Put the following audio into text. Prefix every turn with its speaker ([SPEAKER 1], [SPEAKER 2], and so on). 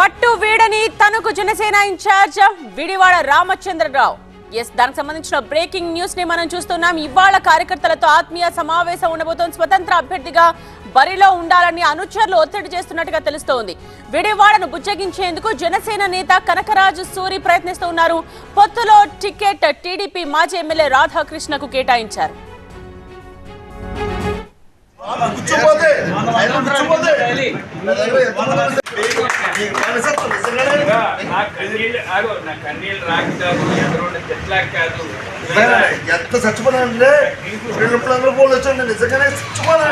[SPEAKER 1] పట్టు వీడని తనకు జనసేన ఇన్ఛార్జ్ విడివాడ రామచంద్రరావు. దానికి సంబంధించిన బ్రేకింగ్ న్యూస్ ని మనం చూస్తున్నాం. ఇవాళ కార్యకర్తలతో ఆత్మీయ సమావేశం ఉండబోతోంది. స్వతంత్ర అభ్యర్థిగా బరిలో ఉండాలని అనుచరులు ఒత్తిడి చేస్తున్నట్టుగా తెలుస్తోంది. విడివాడను బుజ్జగించేందుకు జనసేన నేత కనకరాజు సూరి ప్రయత్నిస్తున్నారు. పొత్తులో టికెట్ టీడీపీ మాజీ ఎమ్మెల్యే రాధాకృష్ణకు కేటాయించారు.
[SPEAKER 2] ఎంత చచ్చిపోయినా అందరూ పోలు వచ్చండి నిజంగానే చచ్చిపోయినా